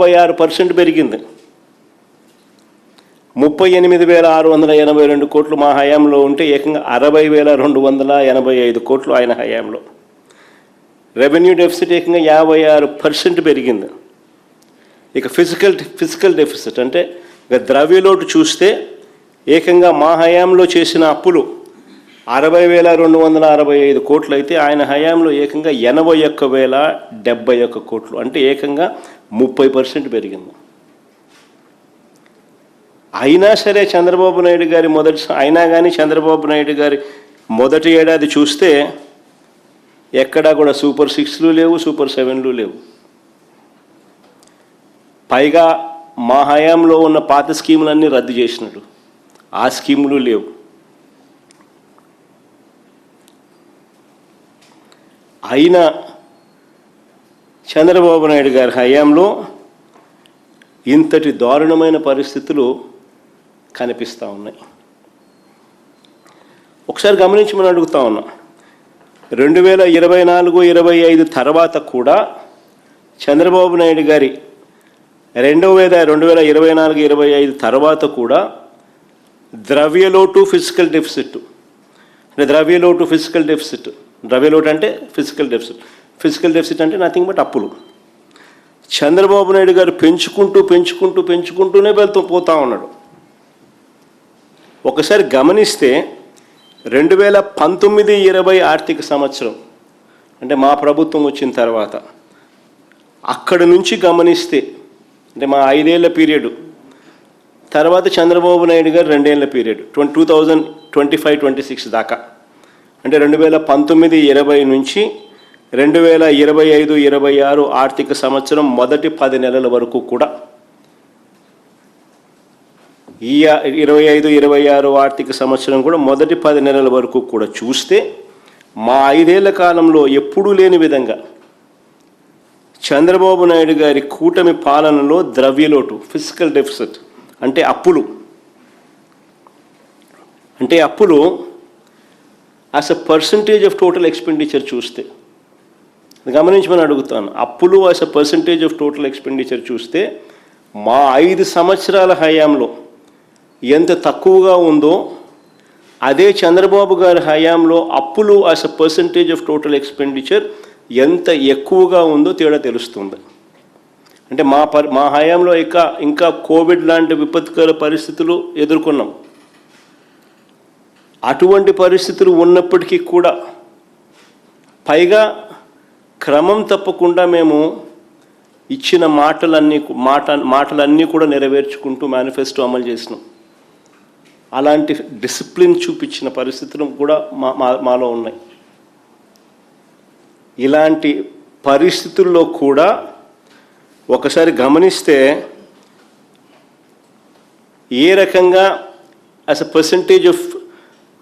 56% పెరిగింది. 38,682 కోట్లు మా హయాంలో ఉంటే ఏకంగా 60,285 కోట్లు ఆయన హయాంలో. రెవెన్యూ డెఫిసిట్ ఏకంగా 56% పెరిగింది. ఇక ఫిజికల్ డెఫిసిట్ అంటే ఇక ద్రవ్యలోటు చూస్తే ఏకంగా మా హయాంలో చేసిన అప్పులు 60,265 కోట్లు అయితే ఆయన హయాంలో ఏకంగా 81,071 కోట్లు, అంటే ఏకంగా 30% పెరిగింది. అయినా సరే చంద్రబాబు నాయుడు గారి చంద్రబాబు నాయుడు గారి మొదటి ఏడాది చూస్తే ఎక్కడా కూడా సూపర్ 6లు లేవు, సూపర్ 7లు లేవు. పైగా మా హయాంలో ఉన్న పాత స్కీములన్నీ రద్దు చేసినట్టు ఆ స్కీములు లేవు. అయినా చంద్రబాబు నాయుడు గారి హయాంలో ఇంతటి దారుణమైన పరిస్థితులు కనిపిస్తూ ఉన్నాయి. ఒకసారి గమనించమని అడుగుతా ఉన్నా, 2024-25 తర్వాత కూడా చంద్రబాబు నాయుడు గారి 2024-25 తర్వాత కూడా ద్రవ్యలోటు ఫిజికల్ డెఫిసిట్ ద్రవ్యలోటు అంటే ఫిజికల్ డెఫిసిట్ అంటే నథింగ్ బట్ అప్పులు. చంద్రబాబు నాయుడు గారు పెంచుకుంటూనే పోతా ఉన్నాడు. ఒకసారి గమనిస్తే 2019-20 ఆర్థిక సంవత్సరం అంటే మా ప్రభుత్వం వచ్చిన తర్వాత అక్కడి నుంచి గమనిస్తే అంటే మా 5 ఏళ్ల పీరియడ్ తర్వాత చంద్రబాబు నాయుడు గారు 2 ఏళ్ల పీరియడ్ 2025-26 దాకా అంటే 2019-20 నుంచి 2025-26 ఆర్థిక సంవత్సరం మొదటి 10 నెలల వరకు కూడా ఈ 25-26 ఆర్థిక సంవత్సరం కూడా మొదటి 10 నెలల వరకు కూడా చూస్తే మా 5 ఏళ్ల కాలంలో ఎప్పుడూ లేని విధంగా చంద్రబాబు నాయుడు గారి కూటమి పాలనలో ద్రవ్యలోటు ఫిజికల్ డెఫిసిట్ అంటే అప్పులు as a percentage of total expenditure చూస్తే గమనించమని అడుగుతాను. అప్పులు as a percentage of total expenditure చూస్తే మా 5 సంవత్సరాల హయాంలో ఎంత తక్కువగా ఉందో అదే చంద్రబాబు గారి హయాంలో అప్పులు as a percentage of total expenditure ఎంత ఎక్కువగా ఉందో తేడా తెలుస్తుంది. అంటే మా హయాంలో ఇంకా కోవిడ్ లాంటి విపత్కర పరిస్థితులు ఎదుర్కొన్నాం. అటువంటి పరిస్థితులు ఉన్నప్పటికీ కూడా పైగా క్రమం తప్పకుండా మేము ఇచ్చిన మాటలన్నీ కూడా నెరవేర్చుకుంటూ మేనిఫెస్టో అమలు చేసినాం. అలాంటి డిసిప్లిన్ చూపించిన పరిస్థితులు కూడా మాలో ఉన్నాయి. ఇలాంటి పరిస్థితుల్లో కూడా ఒకసారి గమనిస్తే ఏ రకంగా యాజ్ అ పర్సంటేజ్ ఆఫ్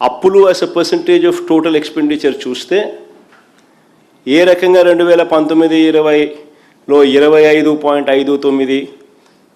అప్పులు as a percentage of total expenditure చూస్తే ఏ రకంగా 2019-20లో 25.59,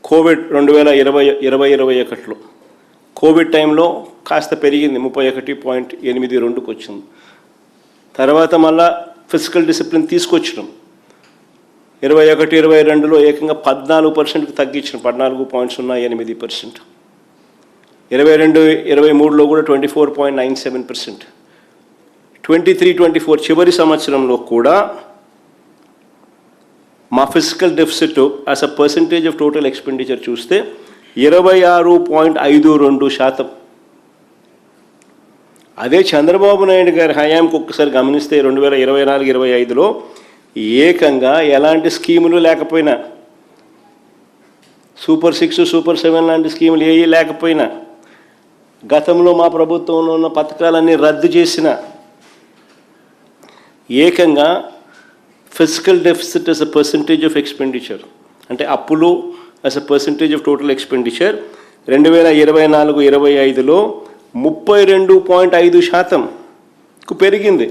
కోవిడ్ 2020-21లో కోవిడ్ టైంలో కాస్త పెరిగింది 31.82కి వచ్చింది. తర్వాత మళ్ళా ఫిజికల్ డిసిప్లిన్ తీసుకొచ్చినాం. 21-22లో ఏకంగా 14%కి తగ్గించినాం, 14.08%. 22-23లో కూడా 24.97%. 23-24 చివరి సంవత్సరంలో కూడా మా physical deficit as a percentage of total expenditure చూస్తే 26.52%. అదే చంద్రబాబు నాయుడు గారి హయాంకి ఒక్కసారి గమనిస్తే 2024-25లో ఏకంగా ఎలాంటి స్కీములు లేకపోయినా, సూపర్ 6, సూపర్ 7 లాంటి స్కీములు ఏవి లేకపోయినా, గతంలో మా ప్రభుత్వంలో ఉన్న పథకాలన్నీ రద్దు చేసిన ఏకంగా physical deficit as a percentage of expenditure అంటే అప్పులు as a percentage of total expenditure 2024-25లో 32.5%కు పెరిగింది.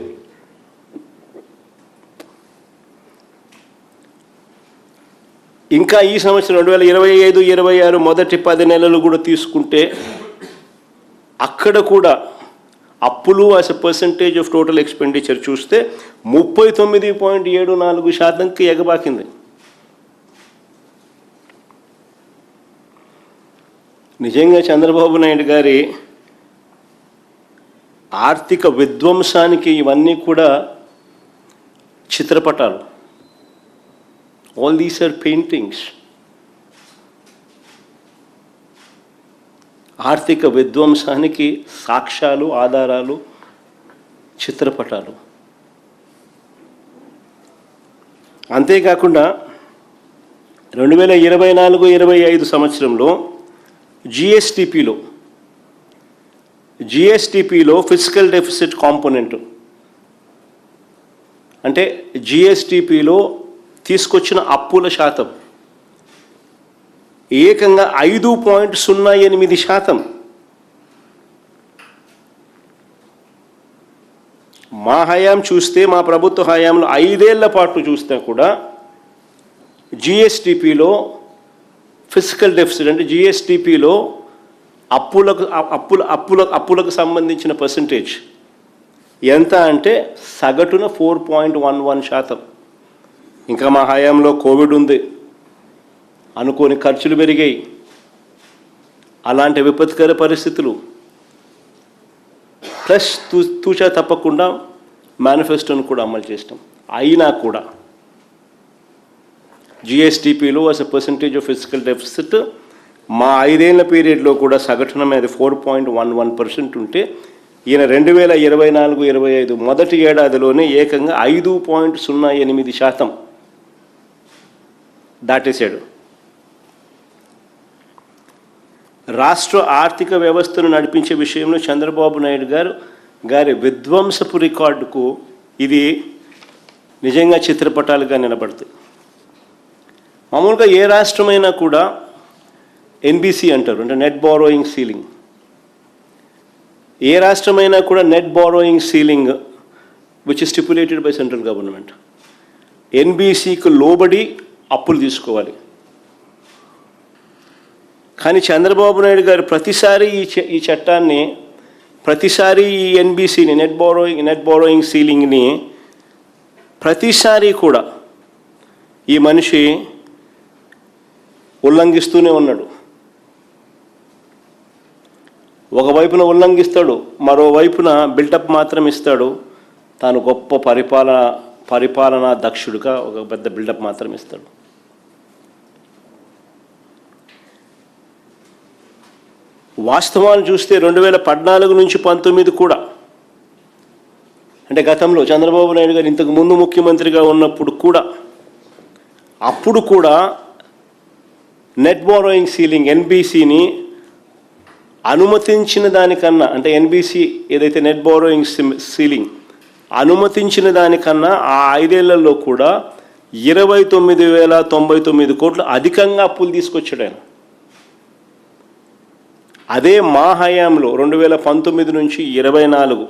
ఇంకా ఈ సంవత్సరం 2025-26 మొదటి 10 నెలలు కూడా తీసుకుంటే అక్కడ కూడా అప్పులు as a percentage of total expenditure చూస్తే 39.74%కి ఎగబాకింది. నిజంగా చంద్రబాబు నాయుడు గారి ఆర్థిక విధ్వంసానికి ఇవన్నీ కూడా చిత్రపటాలు. All these are paintings. ఆర్థిక విధ్వంసానికి సాక్ష్యాలు, ఆధారాలు, చిత్రపటాలు. అంతేకాకుండా 2024-25 సంవత్సరంలో జిఎస్టిపిలో ఫిజికల్ డెఫిసిట్ కాంపోనెంట్ అంటే జిఎస్టిపిలో తీసుకొచ్చిన అప్పుల శాతం ఏకంగా 5.08%. మా హయాం చూస్తే, మా ప్రభుత్వ హయాంలో 5 ఏళ్ల పాటు చూస్తే కూడా జిఎస్టిపిలో ఫిజికల్ డెఫిసిట్ అంటే జిఎస్టిపిలో అప్పులకు సంబంధించిన పర్సంటేజ్ ఎంత అంటే సగటున 4.11%. ఇంకా మా హయాంలో కోవిడ్ ఉంది, అనుకోని ఖర్చులు పెరిగాయి, అలాంటి విపత్కర పరిస్థితులు, ప్లస్ తూచా తప్పకుండా మేనిఫెస్టోను కూడా అమలు చేస్తాం. అయినా కూడా జిఎస్టిపిలో అస్ ఎ పర్సంటేజ్ ఆఫ్ ఫిజికల్ డెఫిసిట్ మా 5 ఏళ్ల పీరియడ్లో కూడా సగటున మీద 4.11% ఉంటే ఈయన 2024-25 మొదటి ఏడాదిలోనే ఏకంగా 5.08% దాటేశాడు. రాష్ట్ర ఆర్థిక వ్యవస్థను నడిపించే విషయంలో చంద్రబాబు నాయుడు గారి విధ్వంసపు రికార్డుకు ఇది నిజంగా చిత్రపటాలుగా నిలబడుతుంది. మామూలుగా ఏ రాష్ట్రమైనా కూడా ఎన్బిసి అంటారు, అంటే నెట్ బారోయింగ్ సీలింగ్. ఏ రాష్ట్రమైనా కూడా net borrowing ceiling which is stipulated by central government, ఎన్బిసికి లోబడి అప్పులు తీసుకోవాలి. కానీ చంద్రబాబు నాయుడు గారు ప్రతిసారి ఈ చట్టాన్ని, ప్రతిసారి ఈ ఎన్బిసిని నెట్ బారోయింగ్ సీలింగ్ని ప్రతిసారి కూడా ఈ మనిషి ఉల్లంఘిస్తూనే ఉన్నాడు. ఒకవైపున ఉల్లంఘిస్తాడు, మరోవైపున బిల్డప్ మాత్రం ఇస్తాడు. తాను గొప్ప పరిపాలనా దక్షుడుగా ఒక పెద్ద బిల్డప్ మాత్రం ఇస్తాడు. వాస్తవాలు చూస్తే 2014-19 కూడా, అంటే గతంలో చంద్రబాబు నాయుడు గారు ఇంతకు ముందు ముఖ్యమంత్రిగా ఉన్నప్పుడు కూడా, అప్పుడు కూడా నెట్ బారోయింగ్ సీలింగ్ ఎన్బిసిని అనుమతించిన దానికన్నా, అంటే ఎన్బిసి ఏదైతే నెట్ బారోయింగ్ సీలింగ్ అనుమతించిన దానికన్నా ఆ 5 ఏళ్లలో కూడా 29,099 కోట్లు అధికంగా అప్పులు తీసుకొచ్చాడు ఆయన. అదే మా హయాంలో 2019-24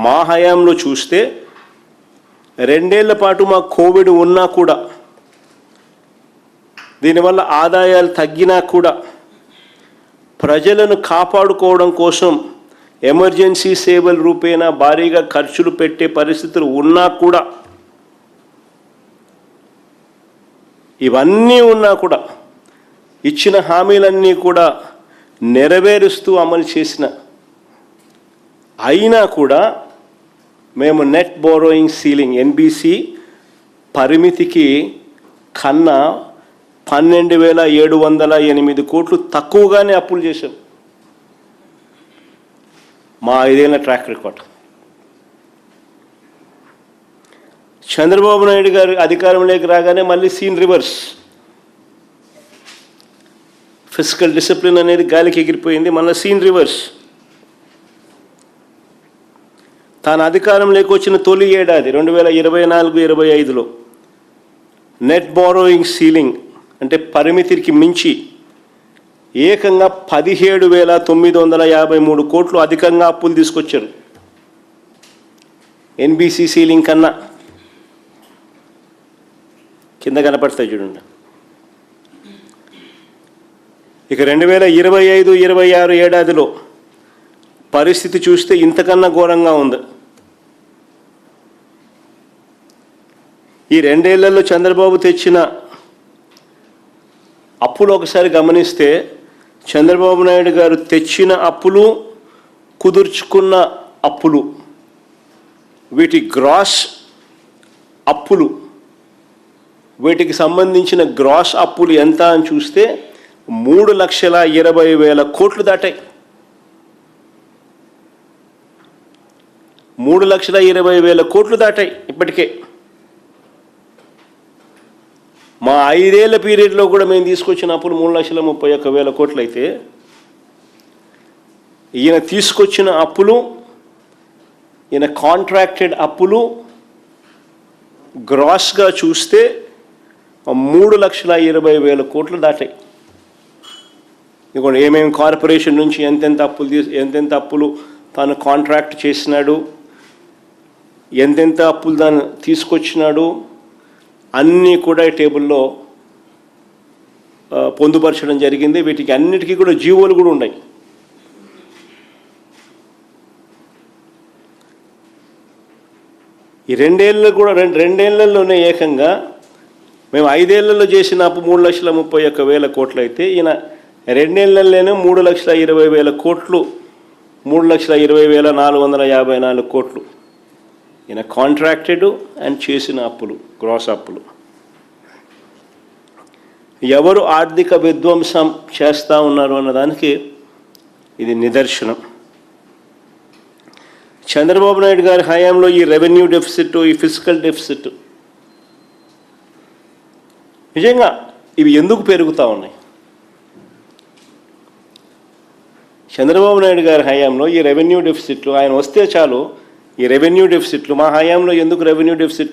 మా హయాంలో చూస్తే 2 ఏళ్ల పాటు మా కోవిడ్ ఉన్నా కూడా, దీనివల్ల ఆదాయాలు తగ్గినా కూడా, ప్రజలను కాపాడుకోవడం కోసం ఎమర్జెన్సీ సేవల రూపేణా భారీగా ఖర్చులు పెట్టే పరిస్థితులు ఉన్నా కూడా, ఇవన్నీ ఉన్నా కూడా, ఇచ్చిన హామీలన్నీ కూడా నెరవేరుస్తూ అమలు చేసిన, అయినా కూడా మేము నెట్ బారోయింగ్ సీలింగ్ ఎన్బిసి పరిమితికి కన్నా 12,708 కోట్లు తక్కువగానే అప్పులు చేశాం. మా 5 ఏళ్ల ట్రాక్ రికార్డ్. చంద్రబాబు నాయుడు గారు అధికారంలోకి రాగానే మళ్ళీ సీన్ రివర్స్. ఫిజికల్ డిసిప్లిన్ అనేది గాలికి ఎగిరిపోయింది, మళ్ళీ సీన్ రివర్స్. తాను అధికారంలోకి వచ్చిన తొలి ఏడాది 2024-25లో నెట్ బారోయింగ్ సీలింగ్ అంటే పరిమితికి మించి ఏకంగా 17,953 కోట్లు అధికంగా అప్పులు తీసుకొచ్చారు ఎన్బిసి సీలింగ్ కన్నా. కింద కనపడతాయి చూడండి. ఇక 2025-26 ఏడాదిలో పరిస్థితి చూస్తే ఇంతకన్నా ఘోరంగా ఉంది. ఈ 2 ఏళ్లలో చంద్రబాబు తెచ్చిన అప్పులు ఒకసారి గమనిస్తే చంద్రబాబు నాయుడు గారు తెచ్చిన అప్పులు, కుదుర్చుకున్న అప్పులు, వీటి గ్రాస్ అప్పులు, వీటికి సంబంధించిన గ్రాస్ అప్పులు ఎంత అని చూస్తే 3,20,000 కోట్లు దాటాయి. 3,20,000 కోట్లు దాటాయి ఇప్పటికే. మా 5 ఏళ్ల పీరియడ్లో కూడా మేము తీసుకొచ్చిన అప్పులు 3,31,000 కోట్లు అయితే, ఈయన తీసుకొచ్చిన అప్పులు, ఈయన కాంట్రాక్టెడ్ అప్పులు గ్రాస్గా చూస్తే 3,20,000 కోట్లు దాటాయి. ఇదిగోండి ఏమేమి కార్పొరేషన్ నుంచి ఎంతెంత అప్పులు తాను కాంట్రాక్ట్ చేసినాడు, ఎంతెంత అప్పులు తాను తీసుకొచ్చినాడు, అన్నీ కూడా ఈ టేబుల్లో పొందుపరచడం జరిగింది. వీటికి అన్నిటికీ కూడా జీవోలు కూడా ఉన్నాయి. ఈ రెండేళ్లలోనే ఏకంగా మేము 5 ఏళ్లలో చేసిన అప్పు 3,31,000 కోట్లు అయితే, ఈయన 2 ఏళ్లలోనే 3,20,000 కోట్లు, 3,20,454 కోట్లు ఈయన కాంట్రాక్టెడ్ అండ్ చేసిన అప్పులు, గ్రాస్ అప్పులు. ఎవరు ఆర్థిక విధ్వంసం చేస్తూ ఉన్నారు అన్నదానికి ఇది నిదర్శనం. చంద్రబాబు నాయుడు గారి హయాంలో ఈ రెవెన్యూ డెఫిసిట్, ఈ ఫిజికల్ డెఫిసిట్, నిజంగా ఇవి ఎందుకు పెరుగుతూ ఉన్నాయి? చంద్రబాబు నాయుడు గారి హయాంలో ఈ రెవెన్యూ డెఫిసిట్లు, ఆయన వస్తే చాలు ఈ రెవెన్యూ డెఫిసిట్లు, మా హయాంలో ఎందుకు రెవెన్యూ డెఫిసిట్లు